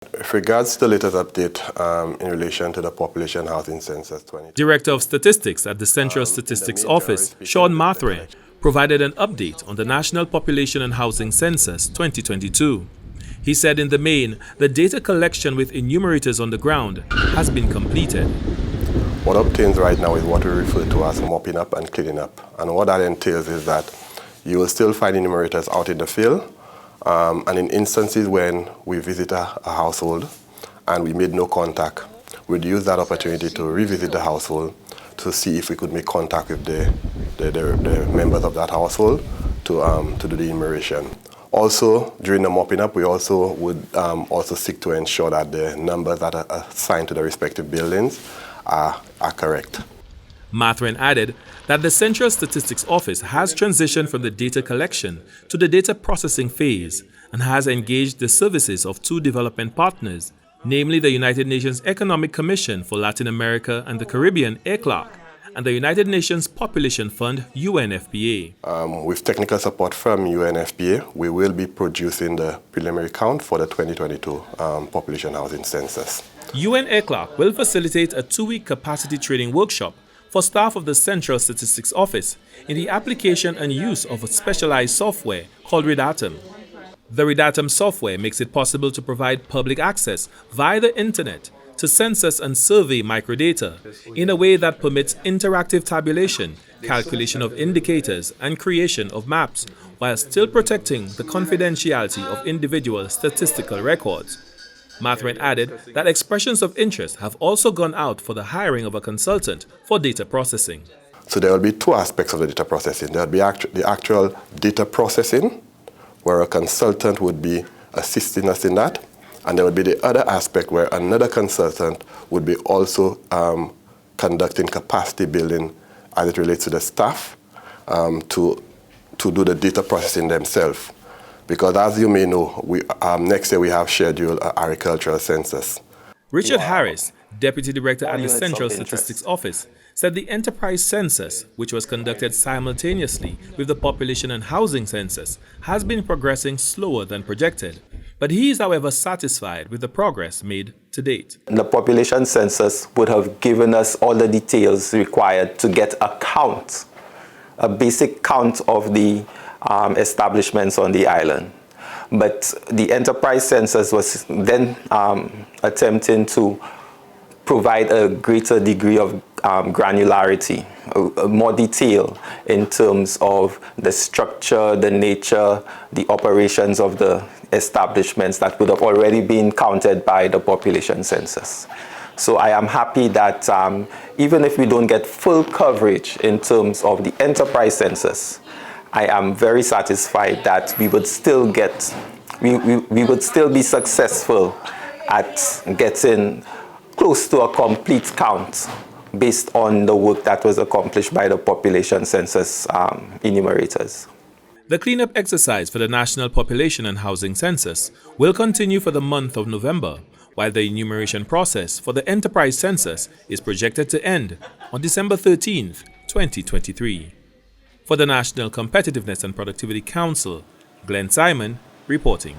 With regards to the latest update in relation to the population housing census 2020. Director of Statistics at the Central Statistics Office, Sean Mathurin, provided an update on the National Population and Housing Census 2022. He said in the main, the data collection with enumerators on the ground has been completed. What obtains right now is what we refer to as mopping up and cleaning up. And what that entails is that you will still find enumerators out in the field. And in instances when we visit a household and we made no contact, we'd use that opportunity to revisit the household to see if we could make contact with the members of that household to do the enumeration. Also, during the mopping up, we also would also seek to ensure that the numbers that are assigned to the respective buildings are correct. Mathurin added that the Central Statistics Office has transitioned from the data collection to the data processing phase and has engaged the services of two development partners, namely the United Nations Economic Commission for Latin America and the Caribbean, ECLAC, and the United Nations Population Fund, UNFPA. With technical support from UNFPA, we will be producing the preliminary count for the 2022 population housing census. UN-ECLAC will facilitate a 2-week capacity training workshop for staff of the Central Statistics Office in the application and use of a specialized software called Redatum. The Redatum software makes it possible to provide public access via the internet to census and survey microdata in a way that permits interactive tabulation, calculation of indicators, and creation of maps, while still protecting the confidentiality of individual statistical records. Mathurin added that expressions of interest have also gone out for the hiring of a consultant for data processing. So there will be two aspects of the data processing. There will be the actual data processing, where a consultant would be assisting us in that. And there would be the other aspect where another consultant would be also conducting capacity building as it relates to the staff to do the data processing themselves. Because as you may know, next year we have scheduled an agricultural census. Richard Harris, Deputy Director at the Central Statistics Office, said the enterprise census, which was conducted simultaneously with the population and housing census, has been progressing slower than projected. But he is, however, satisfied with the progress made to date. The population census would have given us all the details required to get a count, a basic count of the establishments on the island. But the enterprise census was then attempting to provide a greater degree of granularity, more detail in terms of the structure, the nature, the operations of the establishments that would have already been counted by the population census. So I am happy that even if we don't get full coverage in terms of the enterprise census, I am very satisfied that we would still get, we would still be successful at getting close to a complete count based on the work that was accomplished by the population census enumerators. The cleanup exercise for the National Population and Housing Census will continue for the month of November, while the enumeration process for the enterprise census is projected to end on December 13th, 2023. For the National Competitiveness and Productivity Council, Glenn Simon reporting.